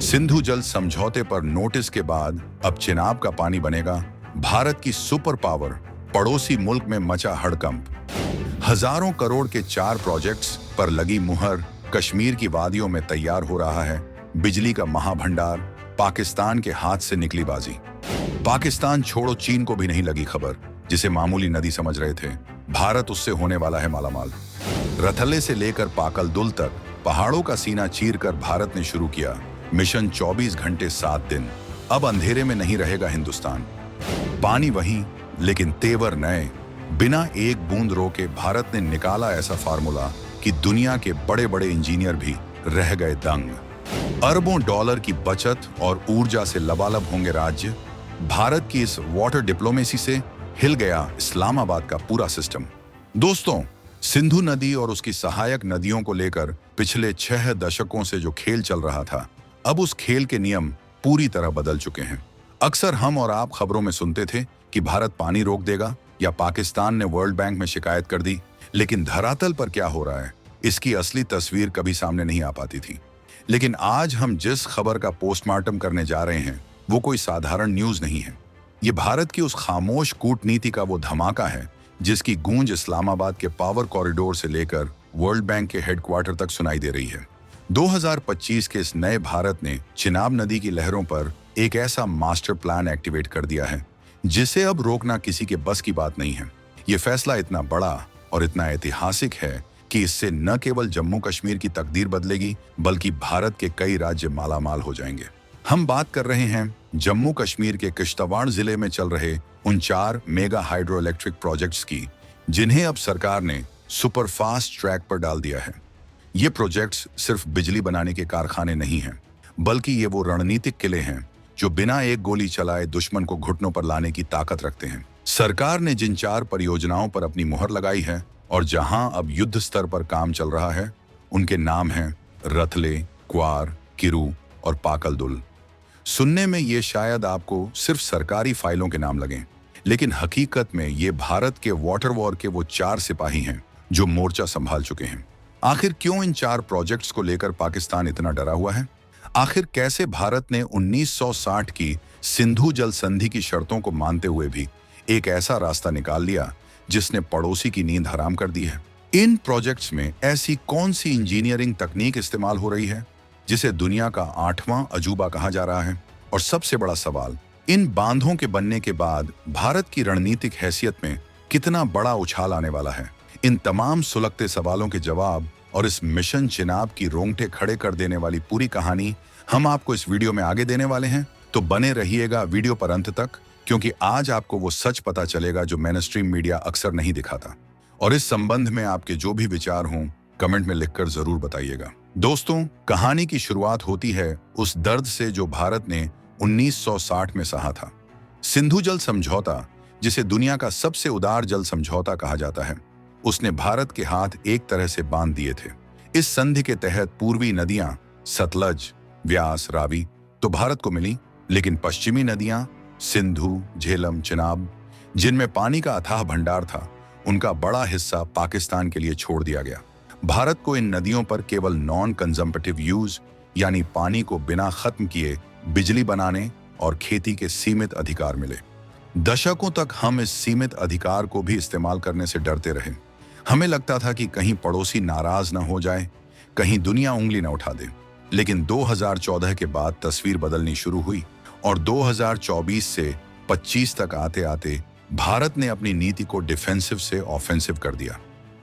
सिंधु जल समझौते पर नोटिस के बाद अब चिनाब का पानी बनेगा भारत की सुपर पावर। पड़ोसी मुल्क में मचा हड़कंप। हजारों करोड़ के 4 प्रोजेक्ट्स पर लगी मुहर। कश्मीर की वादियों में तैयार हो रहा है बिजली का महाभंडार। पाकिस्तान के हाथ से निकली बाजी। पाकिस्तान छोड़ो, चीन को भी नहीं लगी खबर। जिसे मामूली नदी समझ रहे थे, भारत उससे होने वाला है मालामाल। रथले से लेकर पाकल दुल तक पहाड़ों का सीना चीरकर भारत ने शुरू किया मिशन 24 घंटे 7 दिन। अब अंधेरे में नहीं रहेगा हिंदुस्तान। पानी वहीं, लेकिन तेवर नए। बिना एक बूंद रोके भारत ने निकाला ऐसा फार्मूला कि दुनिया के बड़े बड़े इंजीनियर भी रह गए दंग। अरबों डॉलर की बचत और ऊर्जा से लबालब होंगे राज्य। भारत की इस वाटर डिप्लोमेसी से हिल गया इस्लामाबाद का पूरा सिस्टम। दोस्तों, सिंधु नदी और उसकी सहायक नदियों को लेकर पिछले 6 दशकों से जो खेल चल रहा था, अब उस खेल के नियम पूरी तरह बदल चुके हैं। अक्सर हम और आप खबरों में सुनते थे कि भारत पानी रोक देगा या पाकिस्तान ने वर्ल्ड बैंक में शिकायत कर दी, लेकिन धरातल पर क्या हो रहा है, इसकी असली तस्वीर कभी सामने नहीं आ पाती थी। लेकिन आज हम जिस खबर का पोस्टमार्टम करने जा रहे हैं, वो कोई साधारण न्यूज नहीं है। ये भारत की उस खामोश कूटनीति का वो धमाका है जिसकी गूंज इस्लामाबाद के पावर कॉरिडोर से लेकर वर्ल्ड बैंक के हेडक्वार्टर तक सुनाई दे रही है। 2025 के इस नए भारत ने चिनाब नदी की लहरों पर एक ऐसा मास्टर प्लान एक्टिवेट कर दिया है जिसे अब रोकना किसी के बस की बात नहीं है। ये फैसला इतना बड़ा और इतना ऐतिहासिक है कि इससे न केवल जम्मू कश्मीर की तकदीर बदलेगी, बल्कि भारत के कई राज्य मालामाल हो जाएंगे। हम बात कर रहे हैं जम्मू कश्मीर के किश्तवाड़ जिले में चल रहे उन 4 मेगा हाइड्रो इलेक्ट्रिक प्रोजेक्ट्स की, जिन्हें अब सरकार ने सुपर फास्ट ट्रैक पर डाल दिया है। ये प्रोजेक्ट्स सिर्फ बिजली बनाने के कारखाने नहीं हैं, बल्कि ये वो रणनीतिक किले हैं जो बिना एक गोली चलाए दुश्मन को घुटनों पर लाने की ताकत रखते हैं। सरकार ने जिन 4 परियोजनाओं पर अपनी मुहर लगाई है और जहां अब युद्ध स्तर पर काम चल रहा है, उनके नाम हैं रथले, क्वार, किरू और पाकल दुल। सुनने में ये शायद आपको सिर्फ सरकारी फाइलों के नाम लगें, लेकिन हकीकत में ये भारत के वाटर वॉर के वो 4 सिपाही हैं जो मोर्चा संभाल चुके हैं। आखिर क्यों इन 4 प्रोजेक्ट्स को लेकर पाकिस्तान इतना डरा हुआ है? आखिर कैसे भारत ने 1960 की सिंधु जल संधि की शर्तों को मानते हुए भी एक ऐसा रास्ता निकाल लिया जिसने पड़ोसी की नींद हराम कर दी है? इन प्रोजेक्ट्स में ऐसी कौन सी इंजीनियरिंग तकनीक इस्तेमाल हो रही है जिसे दुनिया का 8वां अजूबा कहा जा रहा है? और सबसे बड़ा सवाल, इन बांधों के बनने के बाद भारत की रणनीतिक हैसियत में कितना बड़ा उछाल आने वाला है? इन तमाम सुलगते सवालों के जवाब और इस मिशन चिनाब की रोंगटे खड़े कर देने वाली पूरी कहानी हम आपको इस वीडियो में आगे देने वाले हैं। तो बने रहिएगा वीडियो पर अंत तक, क्योंकि आज आपको वो सच पता चलेगा जो मेनस्ट्रीम मीडिया अक्सर नहीं दिखाता। और इस संबंध में आपके जो भी विचार हों, कमेंट में लिखकर जरूर बताइएगा। दोस्तों, कहानी की शुरुआत होती है उस दर्द से जो भारत ने 1960 में सहा था। सिंधु जल समझौता, जिसे दुनिया का सबसे उदार जल समझौता कहा जाता है, उसने भारत के हाथ एक तरह से बांध दिए थे। इस संधि के तहत पूर्वी नदियां सतलज, व्यास, रावी तो भारत को मिली, लेकिन पश्चिमी नदियां सिंधु, झेलम, चिनाब, जिनमें पानी का अथाह भंडार था, उनका बड़ा हिस्सा पाकिस्तान के लिए छोड़ दिया गया। भारत को इन नदियों पर केवल नॉन कंजम्पटिव यूज, यानी पानी को बिना खत्म किए बिजली बनाने और खेती के सीमित अधिकार मिले। दशकों तक हम इस सीमित अधिकार को भी इस्तेमाल करने से डरते रहे। हमें लगता था कि कहीं पड़ोसी नाराज न हो जाए, कहीं दुनिया उंगली न उठा दे। लेकिन 2014 के बाद तस्वीर बदलनी शुरू हुई और 2024 से 25 तक आते आते भारत ने अपनी नीति को डिफेंसिव से ऑफेंसिव कर दिया।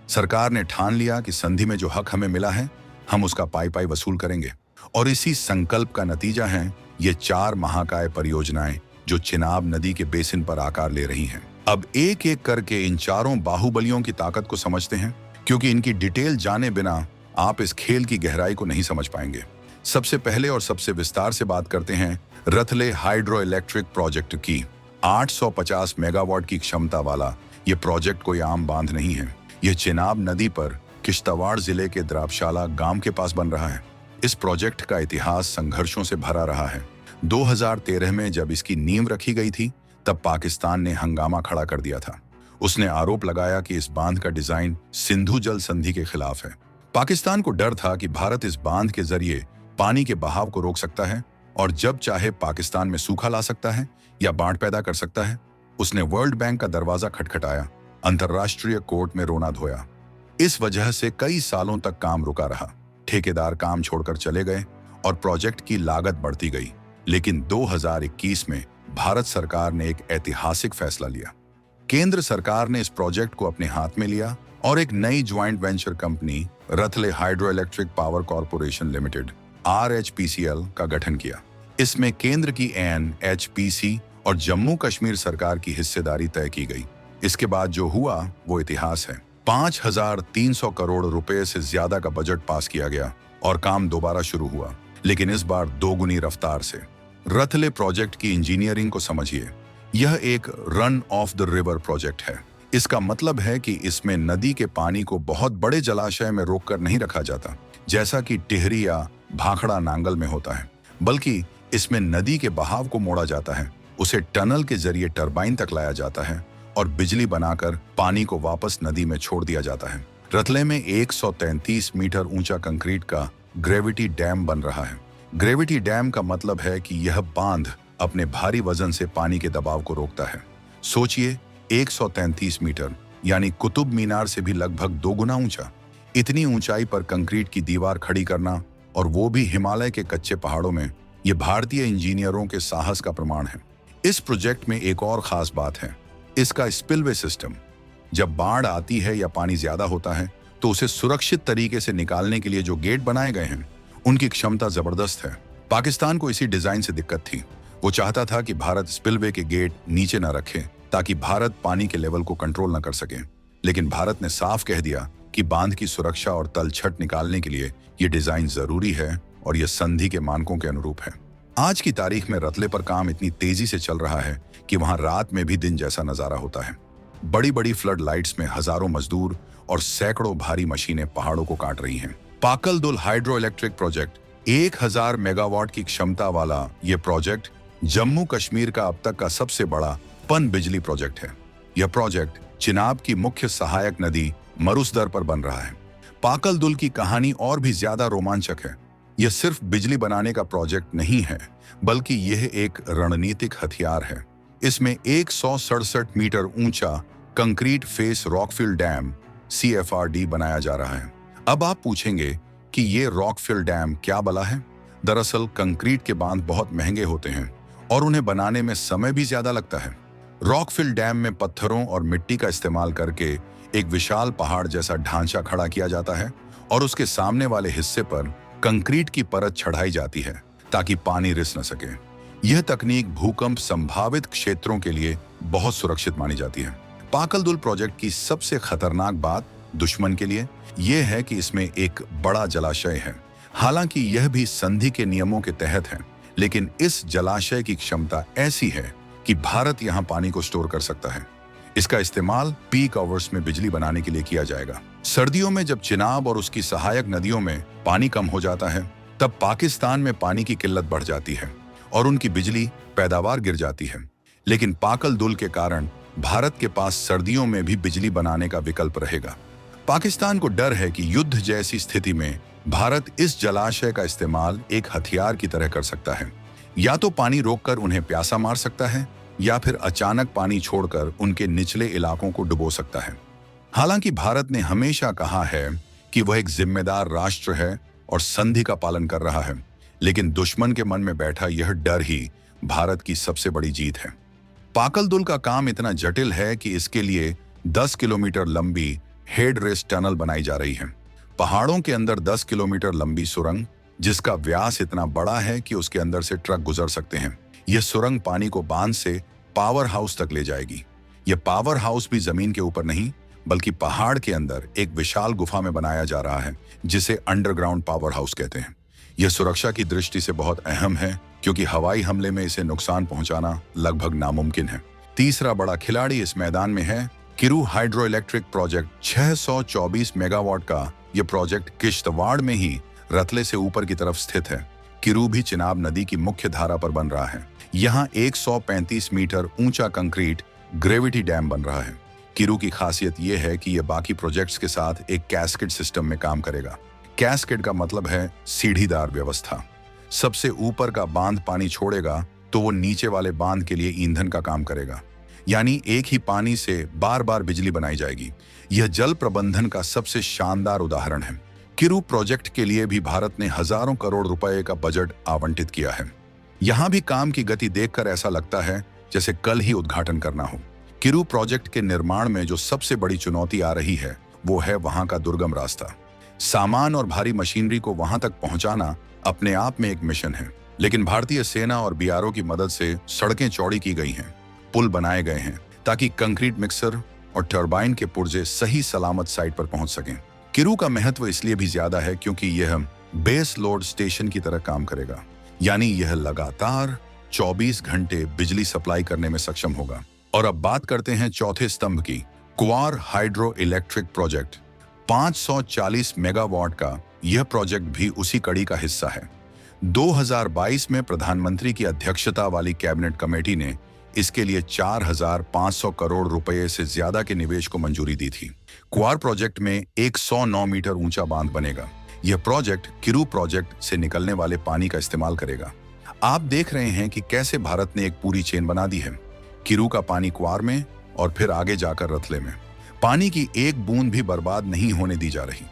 सरकार ने ठान लिया कि संधि में जो हक हमें मिला है, हम उसका पाई पाई वसूल करेंगे। और इसी संकल्प का नतीजा है ये 4 महाकाय परियोजनाएं जो चिनाब नदी के बेसिन पर आकार ले रही हैं। अब एक एक करके इन 4 बाहुबलियों की ताकत को समझते हैं, क्योंकि इनकी डिटेल जाने बिना आप इस खेल की गहराई को नहीं समझ पाएंगे। सबसे पहले और सबसे विस्तार से बात करते हैं रथले हाइड्रो इलेक्ट्रिक प्रोजेक्ट की। 850 मेगावाट की क्षमता वाला ये प्रोजेक्ट कोई आम बांध नहीं है। यह चिनाब नदी पर किश्तवाड़ जिले के द्राबशाला गांव के पास बन रहा है। इस प्रोजेक्ट का इतिहास संघर्षों से भरा रहा है। 2013 में जब इसकी नींव रखी गई थी, तब पाकिस्तान ने हंगामा खड़ा कर दिया था। उसने आरोप लगाया कि इस बांध का डिजाइन सिंधु जल संधि के खिलाफ है। पाकिस्तान को डर था कि भारत इस बांध के जरिए पानी के बहाव को रोक सकता है और जब चाहे पाकिस्तान में सूखा ला सकता है या बाढ़ पैदा कर सकता है। उसने वर्ल्ड बैंक का दरवाजा खटखटाया, अंतर्राष्ट्रीय कोर्ट में रोना धोया। इस वजह से कई सालों तक काम रुका रहा। ठेकेदार काम छोड़कर चले गए और प्रोजेक्ट की लागत बढ़ती गई। लेकिन 2021 में भारत सरकार ने एक ऐतिहासिक फैसला लिया। केंद्र सरकार ने इस प्रोजेक्ट को अपने हाथ में लिया और एक नई joint venture company Ratle hydro electric power corporation limited RHPCL का गठन किया। इसमें केंद्र की NHPC और जम्मू कश्मीर सरकार की हिस्सेदारी तय की गई। इसके बाद जो हुआ वो इतिहास है। 5,300 करोड़ रुपए से ज्यादा का बजट पास किया गया और काम दोबारा शुरू हुआ, लेकिन इस बार दोगुनी रफ्तार से। रतले प्रोजेक्ट की इंजीनियरिंग को समझिए। यह एक run of the river project है। इसका मतलब है कि इसमें नदी के पानी को बहुत बड़े जलाशय में रोककर नहीं रखा जाता, जैसा कि टिहरी या भाखड़ा नांगल में होता है, बल्कि इसमें नदी के बहाव को मोड़ा जाता है। उसे टनल के जरिए टरबाइन तक लाया जाता है और बिजली बनाकर पानी को वापस नदी में छोड़ दिया जाता है। रतले में 133 मीटर ऊंचा कंक्रीट का ग्रेविटी डैम बन रहा है। ग्रेविटी डैम का मतलब है कि यह बांध अपने भारी वजन से पानी के दबाव को रोकता है। सोचिए, 133 मीटर यानी कुतुब मीनार से भी लगभग 2 गुना ऊंचा। इतनी ऊंचाई पर कंक्रीट की दीवार खड़ी करना, और वो भी हिमालय के कच्चे पहाड़ों में, ये भारतीय इंजीनियरों के साहस का प्रमाण है। इस प्रोजेक्ट में एक और खास बात है, इसका स्पिलवे सिस्टम। जब बाढ़ आती है या पानी ज्यादा होता है तो उसे सुरक्षित तरीके से निकालने के लिए जो गेट बनाए गए हैं, उनकी क्षमता जबरदस्त है। पाकिस्तान को इसी डिजाइन से दिक्कत थी। वो चाहता था कि भारत स्पिलवे के गेट नीचे न रखे ताकि भारत पानी के लेवल को कंट्रोल न कर सके। लेकिन भारत ने साफ कह दिया कि बांध की सुरक्षा और तलछट निकालने के लिए ये डिजाइन जरूरी है और यह संधि के मानकों के अनुरूप है। आज की तारीख में रतले पर काम इतनी तेजी से चल रहा है कि वहां रात में भी दिन जैसा नजारा होता है। बड़ी बड़ी फ्लड लाइट्स में हजारों मजदूर और सैकड़ों भारी मशीनें पहाड़ों को काट रही हैं। पाकल दुल हाइड्रो इलेक्ट्रिक प्रोजेक्ट 1000 मेगावाट की क्षमता वाला ये प्रोजेक्ट जम्मू कश्मीर का अब तक का सबसे बड़ा पन बिजली प्रोजेक्ट है। यह प्रोजेक्ट चिनाब की मुख्य सहायक नदी मरुसदर पर बन रहा है। पाकल दुल की कहानी और भी ज्यादा रोमांचक है। यह सिर्फ बिजली बनाने का प्रोजेक्ट नहीं है, बल्कि यह एक रणनीतिक हथियार है। इसमें 167 मीटर ऊंचा concrete face rockfill dam CFRD बनाया जा रहा है। अब आप पूछेंगे कि ये रॉकफिल डैम क्या बला है? दरअसल कंक्रीट के बांध बहुत महंगे होते हैं और उन्हें बनाने में समय भी ज्यादा लगता है। रॉकफिल डैम में पत्थरों और मिट्टी का इस्तेमाल करके एक विशाल पहाड़ जैसा ढांचा खड़ा किया जाता है और उसके सामने वाले हिस्से पर कंक्रीट की परत चढ़ाई जाती है ताकि पानी रिस न सके। यह तकनीक भूकंप संभावित क्षेत्रों के लिए बहुत सुरक्षित मानी जाती है। पाकल दुल प्रोजेक्ट की सबसे खतरनाक बात दुश्मन के लिए यह है कि इसमें एक बड़ा जलाशय है। हालांकि यह भी संधि के नियमों के तहत है, लेकिन इस जलाशय की क्षमता ऐसी है कि भारत यहां पानी को स्टोर कर सकता है। इसका इस्तेमाल पीक आवर्स में बिजली बनाने के लिए किया जाएगा। सर्दियों में जब चिनाब और उसकी सहायक नदियों में पानी कम हो जाता है, तब पाकिस्तान में पानी की किल्लत बढ़ जाती है और उनकी बिजली पैदावार गिर जाती है। लेकिन पाकल दुल के कारण भारत के पास सर्दियों में भी बिजली बनाने का विकल्प रहेगा। पाकिस्तान को डर है कि युद्ध जैसी स्थिति में भारत इस जलाशय का इस्तेमाल एक हथियार की तरह कर सकता है। या तो पानी रोककर उन्हें प्यासा मार सकता है या फिर अचानक पानी छोड़कर उनके निचले इलाकों को डुबो सकता है। हालांकि भारत ने हमेशा कहा है कि वह एक जिम्मेदार राष्ट्र है और संधि का पालन कर रहा है, लेकिन दुश्मन के मन में बैठा यह डर ही भारत की सबसे बड़ी जीत है। पाकल दुल का काम इतना जटिल है कि इसके लिए 10 किलोमीटर लंबी हेड रेस टनल बनाई जा रही है। पहाड़ों के अंदर 10 किलोमीटर लंबी सुरंग, जिसका व्यास इतना बड़ा है कि उसके अंदर से ट्रक गुजर सकते हैं। यह सुरंग पानी को बांध से पावर हाउस तक ले जाएगी। यह पावर हाउस भी जमीन के ऊपर नहीं, बल्कि पहाड़ के अंदर एक विशाल गुफा में बनाया जा रहा है, जिसे अंडरग्राउंड पावर हाउस कहते हैं। यह सुरक्षा की दृष्टि से बहुत अहम है, क्योंकि हवाई हमले में इसे नुकसान पहुंचाना लगभग नामुमकिन है। तीसरा बड़ा खिलाड़ी इस मैदान में है Kiru hydro electric project. 624 megawatt का यह प्रोजेक्ट किश्तवाड़ में ही रतले से ऊपर की तरफ स्थित है। किरू भी चिनाब नदी की मुख्य धारा पर बन रहा है। यहाँ 135 मीटर ऊंचा कंक्रीट ग्रेविटी डैम बन रहा है। किरू की खासियत यह है कि यह बाकी प्रोजेक्ट्स के साथ एक कैस्केड सिस्टम में काम करेगा। कैस्केड का मतलब है सीढ़ीदार व्यवस्था। सबसे ऊपर का बांध पानी छोड़ेगा तो वो नीचे वाले बांध के लिए ईंधन का काम करेगा, यानी एक ही पानी से बार बार बिजली बनाई जाएगी। यह जल प्रबंधन का सबसे शानदार उदाहरण है। किरू प्रोजेक्ट के लिए भी भारत ने हजारों करोड़ रुपए का बजट आवंटित किया है। यहाँ भी काम की गति देखकर ऐसा लगता है जैसे कल ही उद्घाटन करना हो। किरू प्रोजेक्ट के निर्माण में जो सबसे बड़ी चुनौती आ रही है वो है वहां का दुर्गम रास्ता। सामान और भारी मशीनरी को वहां तक पहुंचाना अपने आप में एक मिशन है, लेकिन भारतीय सेना और बीआरओ की मदद से सड़कें चौड़ी की गई हैं, पुल बनाए गए हैं ताकि कंक्रीट मिक्सर और टरबाइन के पुर्जे सही सलामत साइट पर पहुंच सकें। किरू का महत्व इसलिए भी ज्यादा है क्योंकि यह बेस लोड स्टेशन की तरह काम करेगा, यानी यह लगातार 24 घंटे बिजली सप्लाई करने में सक्षम होगा। और अब बात करते हैं चौथे स्तंभ की, क्वार हाइड्रो इलेक्ट्रिक प्रोजेक्ट। 540 मेगावाट का यह प्रोजेक्ट भी उसी कड़ी का हिस्सा है। 2022 में प्रधानमंत्री की अध्यक्षता वाली कैबिनेट कमेटी ने इसके लिए 4,500 करोड़ रुपए से ज्यादा के निवेश को मंजूरी दी थी। क्वार प्रोजेक्ट में 109 मीटर ऊंचा बांध बनेगा। यह प्रोजेक्ट किरू प्रोजेक्ट से निकलने वाले पानी का इस्तेमाल करेगा। आप देख रहे हैं कि कैसे भारत ने एक पूरी चेन बना दी है। किरू का पानी क्वार में और फिर आगे जाकर रतले में। पानी की एक बूंद भी बर्बाद नहीं होने दी जा रही।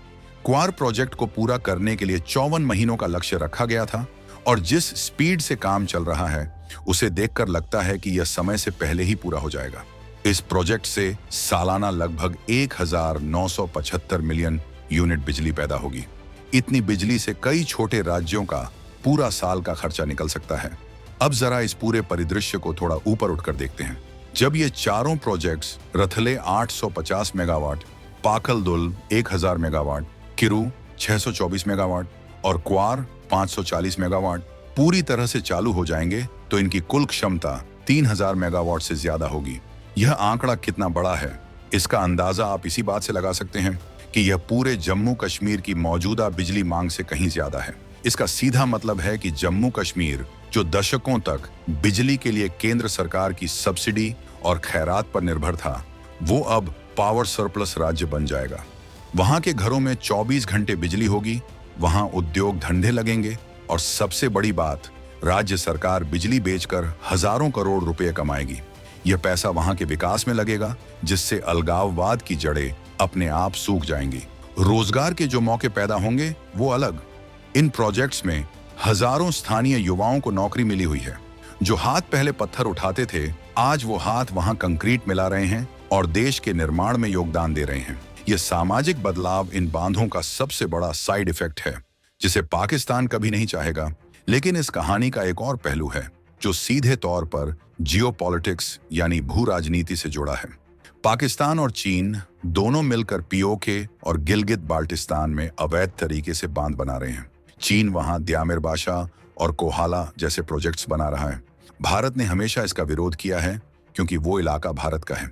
क्वार प्रोजेक्ट को पूरा करने के लिए 54 महीनों का लक्ष्य रखा गया था और जिस स्पीड से काम चल रहा है उसे देखकर लगता है कि यह समय से पहले ही पूरा हो जाएगा। इस प्रोजेक्ट से सालाना लगभग 1975 मिलियन यूनिट बिजली पैदा होगी। इतनी बिजली से कई छोटे राज्यों का पूरा साल का खर्चा निकल सकता है। अब जरा इस पूरे परिदृश्य को थोड़ा ऊपर उठकर देखते हैं। जब ये चारों projects रथले 850 megawatt, पाखलदुल 1000 megawatt, Kiru 624 megawatt और क्वार 540 मेगावाट पूरी तरह से चालू हो जाएंगे तो इनकी कुल क्षमता 3000 मेगावाट से ज्यादा होगी। यह आंकड़ा कितना बड़ा है इसका अंदाजा आप इसी बात से लगा सकते हैं कि यह पूरे जम्मू कश्मीर की मौजूदा बिजली मांग से कहीं ज्यादा है। इसका सीधा मतलब है कि जम्मू कश्मीर जो दशकों तक बिजली के लिए केंद्र सरकार की सब्सिडी और खैरात पर निर्भर था, वो अब पावर सरप्लस राज्य बन जाएगा। वहां के घरों में 24 घंटे बिजली होगी, वहां उद्योग धंधे लगेंगे और सबसे बड़ी बात, राज्य सरकार बिजली बेचकर हजारों करोड़ रुपए कमाएगी। यह पैसा वहां के विकास में लगेगा जिससे अलगाववाद की जड़ें अपने आप सूख जाएंगी। रोजगार के जो मौके पैदा होंगे वो अलग। इन प्रोजेक्ट्स में हजारों स्थानीय युवाओं को नौकरी मिली हुई है। जो हाथ पहले पत्थर उठाते थे आज वो हाथ वहां कंक्रीट मिला रहे हैं और देश के निर्माण में योगदान दे रहे हैं। यह सामाजिक बदलाव इन बांधों का सबसे बड़ा साइड इफेक्ट है जिसे पाकिस्तान कभी नहीं चाहेगा। लेकिन इस कहानी का एक और पहलू है जो सीधे तौर पर जियोपॉलिटिक्स यानी भू राजनीति से जुड़ा है। पाकिस्तान और चीन दोनों मिलकर पीओके और गिलगित बाल्टिस्तान में अवैध तरीके से बांध बना रहे हैं। चीन वहां द्यामिर बाशा और कोहाला जैसे प्रोजेक्ट्स बना रहा है। भारत ने हमेशा इसका विरोध किया है क्योंकि वो इलाका भारत का है।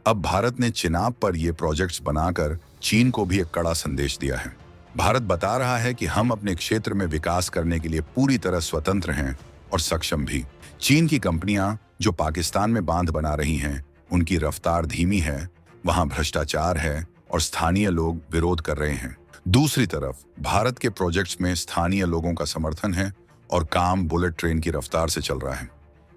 अब भारत ने चिनाब पर ये प्रोजेक्ट्स बनाकर चीन को भी एक कड़ा संदेश दिया है। भारत बता रहा है कि हम अपने क्षेत्र में विकास करने के लिए पूरी तरह स्वतंत्र हैं और सक्षम भी। चीन की कंपनियां जो पाकिस्तान में बांध बना रही हैं, उनकी रफ्तार धीमी है, वहां भ्रष्टाचार है और स्थानीय लोग विरोध कर रहे हैं। दूसरी तरफ भारत के प्रोजेक्ट्स में स्थानीय लोगों का समर्थन है और काम बुलेट ट्रेन की रफ्तार से चल रहा है।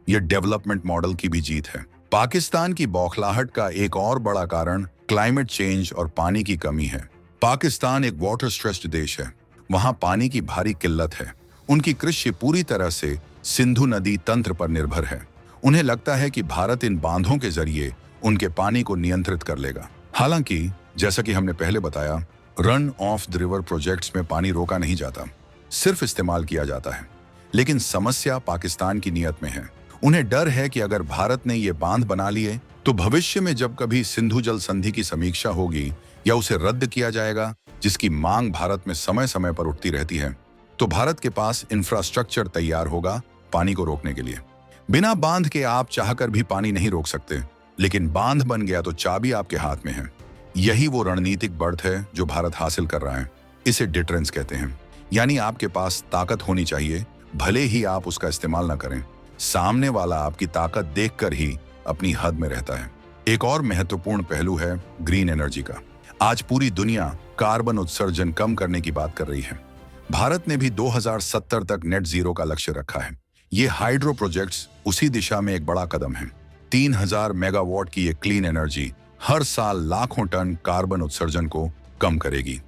यह डेवलपमेंट मॉडल की भी जीत है। पाकिस्तान की बौखलाहट का एक और बड़ा कारण क्लाइमेट चेंज और पानी की कमी है। पाकिस्तान एक वाटर स्ट्रेस्ड देश है। वहां पानी की भारी किल्लत है। उनकी कृषि पूरी तरह से सिंधु नदी तंत्र पर निर्भर है। उन्हें लगता है कि भारत इन बांधों के जरिए उनके पानी को नियंत्रित कर लेगा। हालांकि जैसा कि हमने पहले बताया, run of the river projects में पानी रोका नहीं जाता, सिर्फ इस्तेमाल किया जाता है। लेकिन समस्या पाकिस्तान की नीयत में है। उन्हें डर है कि अगर भारत ने ये बांध बना लिए तो भविष्य में जब कभी सिंधु जल संधि की समीक्षा होगी या उसे रद्द किया जाएगा, जिसकी मांग भारत में समय समय पर उठती रहती है, तो भारत के पास इंफ्रास्ट्रक्चर तैयार होगा पानी को रोकने के लिए। बिना बांध के आप चाहकर भी पानी नहीं रोक सकते, लेकिन बांध बन गया तो चाबी आपके हाथ में है। यही वो रणनीतिक बढ़त है जो भारत हासिल कर रहा है। इसे डिटरेंस कहते हैं, यानी आपके पास ताकत होनी चाहिए, भले ही आप उसका इस्तेमाल न करें। सामने वाला आपकी ताकत देखकर ही अपनी हद में रहता है। एक और महत्वपूर्ण पहलू है ग्रीन एनर्जी का। आज पूरी दुनिया कार्बन उत्सर्जन कम करने की बात कर रही है। भारत ने भी 2070 तक नेट जीरो का लक्ष्य रखा है। ये हाइड्रो प्रोजेक्ट्स उसी दिशा में एक बड़ा कदम है। 3000 मेगावाट की ये क्लीन एनर्जी हर साल लाखों टन कार्बन उत्सर्जन को कम करेगी।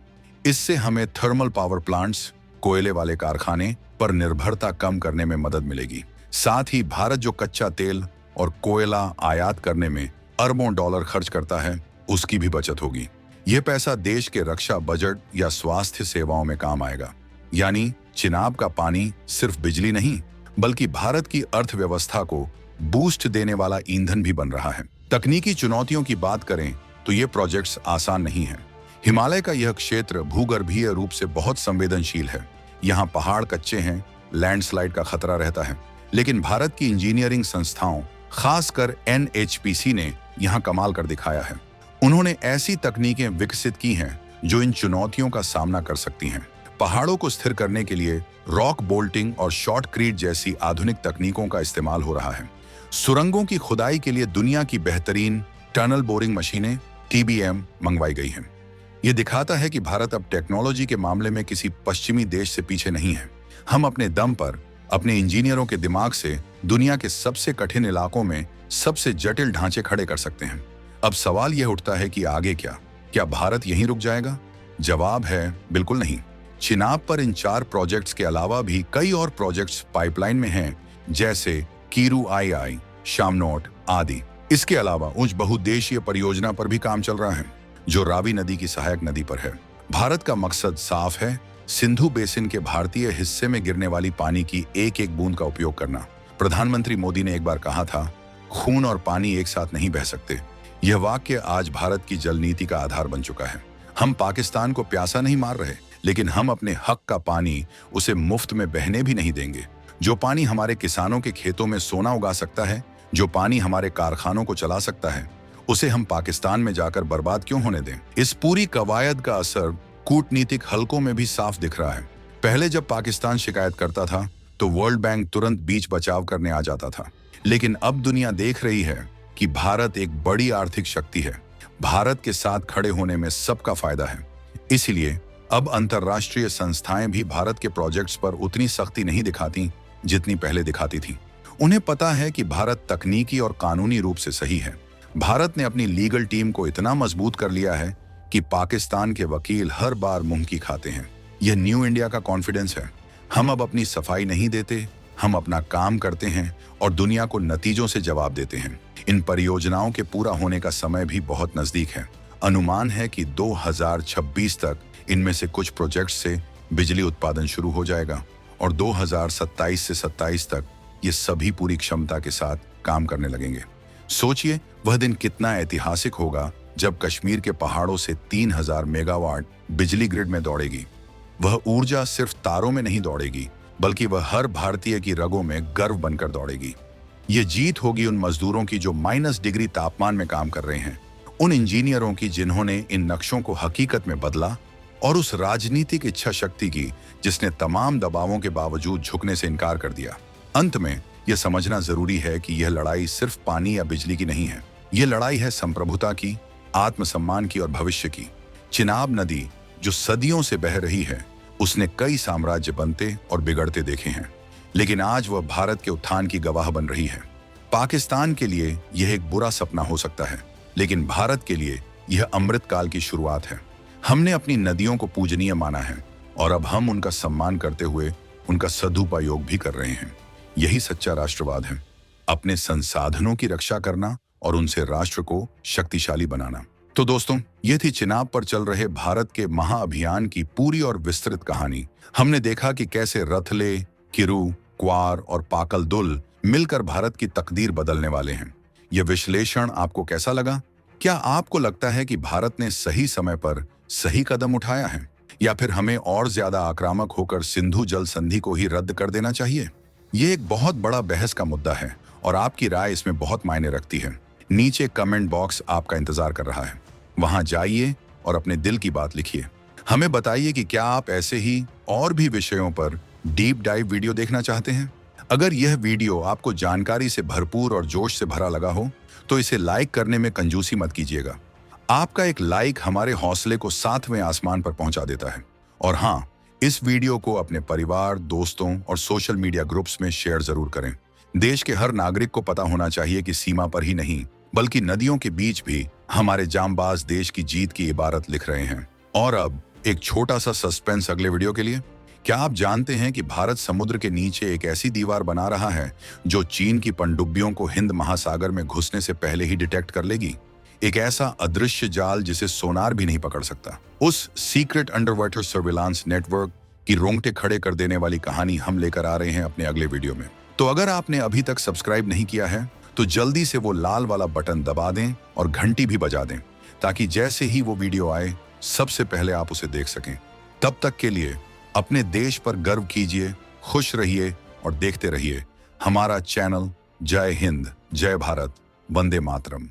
इससे हमें थर्मल पावर प्लांट्स, कोयले वाले कारखाने पर निर्भरता कम करने में मदद मिलेगी। साथ ही भारत जो कच्चा तेल और कोयला आयात करने में अरबों डॉलर खर्च करता है, उसकी भी बचत होगी। यह पैसा देश के रक्षा बजट या स्वास्थ्य सेवाओं में काम आएगा। यानी चिनाब का पानी सिर्फ बिजली नहीं, बल्कि भारत की अर्थव्यवस्था को बूस्ट देने वाला ईंधन भी बन रहा है। तकनीकी चुनौतियों की बात करें तो ये प्रोजेक्ट्स आसान नहीं है। हिमालय का यह क्षेत्र भूगर्भीय रूप से बहुत संवेदनशील है। यहाँ पहाड़ कच्चे हैं, लैंडस्लाइड का खतरा रहता है। लेकिन भारत की इंजीनियरिंग संस्थाओं, खासकर NHPC ने यहाँ कमाल कर दिखाया है। उन्होंने ऐसी तकनीकें विकसित की हैं जो इन चुनौतियों का सामना कर सकती हैं। पहाड़ों को स्थिर करने के लिए रॉक बोल्टिंग और शॉर्टक्रीट जैसी आधुनिक तकनीकों का इस्तेमाल हो रहा है। सुरंगों की खुदाई के लिए दुनिया की बेहतरीन टनल बोरिंग मशीनें TBM मंगवाई गई हैं। ये दिखाता है कि भारत अब टेक्नोलॉजी के मामले में किसी पश्चिमी देश से पीछे नहीं है। हम अपने दम पर, अपने इंजीनियरों के दिमाग से दुनिया के सबसे कठिन इलाकों में सबसे जटिल ढांचे खड़े कर सकते हैं। अब सवाल यह उठता है कि आगे क्या? क्या भारत यहीं रुक जाएगा? जवाब है बिल्कुल नहीं। चिनाब पर इन 4 प्रोजेक्ट्स के अलावा भी कई और प्रोजेक्ट्स पाइपलाइन में हैं, जैसे कीरू II, शामनोट आदि। इसके अलावा उच्च बहुउद्देशीय परियोजना पर भी काम चल रहा है, जो रावी नदी की सहायक नदी पर है। भारत का मकसद साफ है, सिंधु बेसिन के भारतीय हिस्से में गिरने वाली पानी की एक एक बूंद का उपयोग करना। प्रधानमंत्री मोदी ने एक बार कहा था, खून और पानी एक साथ नहीं बह सकते। यह वाक्य आज भारत की जल नीति का आधार बन चुका है। हम पाकिस्तान को प्यासा नहीं मार रहे, लेकिन हम अपने हक का पानी उसे मुफ्त में बहने भी नहीं देंगे। जो पानी हमारे किसानों के खेतों में सोना उगा सकता है, जो पानी हमारे कारखानों को चला सकता है, उसे हम पाकिस्तान में जाकर बर्बाद क्यों होने दें? इस पूरी कवायद का असर कूटनीतिक हलकों में भी साफ दिख रहा है। पहले जब पाकिस्तान शिकायत करता था तो वर्ल्ड बैंक तुरंत बीच बचाव करने आ जाता था। लेकिन अब दुनिया देख रही है कि भारत एक बड़ी आर्थिक शक्ति है। भारत के साथ खड़े होने में सबका फायदा है। इसलिए अब अंतर्राष्ट्रीय संस्थाएं भी भारत के प्रोजेक्ट्स पर उतनी सख्ती नहीं दिखाती जितनी पहले दिखाती थी। उन्हें पता है कि भारत तकनीकी और कानूनी रूप से सही है। भारत ने अपनी लीगल टीम को इतना मजबूत कर लिया है कि पाकिस्तान के वकील हर बार मुंह की खाते हैं। यह न्यू इंडिया का कॉन्फिडेंस है। हम अब अपनी सफाई नहीं देते, हम अपना काम करते हैं और दुनिया को नतीजों से जवाब देते हैं। इन परियोजनाओं के पूरा होने का समय भी बहुत नजदीक है। अनुमान है कि 2026 तक इनमें से कुछ प्रोजेक्ट्स से बिजली उत्पादन शुरू हो जाएगा और 2027 से 27 तक ये सभी पूरी क्षमता के साथ काम करने लगेंगे। सोचिए वह दिन कितना ऐतिहासिक होगा जब कश्मीर के पहाड़ों से 3000 मेगावाट बिजली ग्रिड में दौड़ेगी। वह ऊर्जा सिर्फ तारों में नहीं दौड़ेगी, बल्कि वह हर भारतीय की रगों में गर्व बनकर दौड़ेगी। ये जीत होगी उन मजदूरों की जो -डिग्री तापमान में काम कर रहे हैं, उन इंजीनियरों की जिन्होंने इन नक्शों को हकीकत में बदला, और उस राजनीतिक इच्छा शक्ति की जिसने तमाम दबावों के बावजूद झुकने से इनकार कर दिया। अंत में यह समझना जरूरी है कि यह लड़ाई सिर्फ पानी या बिजली की नहीं है। यह लड़ाई है संप्रभुता की, आत्मसम्मान की और भविष्य की। चिनाब नदी जो सदियों से बह रही है, उसने कई साम्राज्य बनते और बिगड़ते देखे हैं, लेकिन आज वह भारत के उत्थान की गवाह बन रही है। पाकिस्तान के लिए यह एक बुरा सपना हो सकता है, लेकिन भारत के लिए यह अमृत काल की शुरुआत है। हमने अपनी नदियों को पूजनीय माना है और अब हम उनका सम्मान करते हुए उनका सदुपयोग भी कर रहे हैं। यही सच्चा राष्ट्रवाद है, अपने संसाधनों की रक्षा करना और उनसे राष्ट्र को शक्तिशाली बनाना। तो दोस्तों, ये थी चिनाब पर चल रहे भारत के महाअभियान की पूरी और विस्तृत कहानी। हमने देखा कि कैसे रथले, किरू, क्वार और पाकल दुल मिलकर भारत की तकदीर बदलने वाले हैं। यह विश्लेषण आपको कैसा लगा? क्या आपको लगता है कि भारत ने सही समय पर सही कदम उठाया है, या फिर हमें और ज्यादा आक्रामक होकर सिंधु जल संधि को ही रद्द कर देना चाहिए? ये एक बहुत बड़ा बहस का मुद्दा है और आपकी राय इसमें बहुत मायने रखती है। नीचे कमेंट बॉक्स आपका इंतजार कर रहा है, वहां जाइए और अपने दिल की बात लिखिए। हमें बताइए कि क्या आप ऐसे ही और भी विषयों पर डीप डाइव वीडियो देखना चाहते हैं। अगर यह वीडियो आपको जानकारी से भरपूर और जोश से भरा लगा हो तो इसे लाइक करने में कंजूसी मत कीजिएगा। आपका एक लाइक हमारे हौसले को 7वें आसमान पर पहुंचा देता है। और हाँ, इस वीडियो को अपने परिवार, दोस्तों और सोशल मीडिया ग्रुप्स में शेयर जरूर करें। देश के हर नागरिक को पता होना चाहिए कि सीमा पर ही नहीं बल्कि नदियों के बीच भी हमारे जांबाज देश की जीत की इबारत लिख रहे हैं। और अब एक छोटा सा सस्पेंस अगले वीडियो के लिए। क्या आप जानते हैं कि भारत समुद्र के नीचे एक ऐसी दीवार बना रहा है जो चीन की पनडुब्बियों को हिंद महासागर में घुसने से पहले ही डिटेक्ट कर लेगी? एक ऐसा अदृश्य जाल जिसे सोनार भी नहीं पकड़ सकता। उस सीक्रेट अंडरवाटर सर्विलांस नेटवर्क की रोंगटे खड़े कर देने वाली कहानी हम लेकर आ रहे हैं अपने अगले वीडियो में। तो अगर आपने अभी तक सब्सक्राइब नहीं किया है तो जल्दी से वो लाल वाला बटन दबा दें और घंटी भी बजा दें, ताकि जैसे ही वो वीडियो आए सबसे पहले आप उसे देख सकें। तब तक के लिए अपने देश पर गर्व कीजिए, खुश रहिए और देखते रहिए हमारा चैनल। जय हिंद, जय भारत, वंदे मातरम।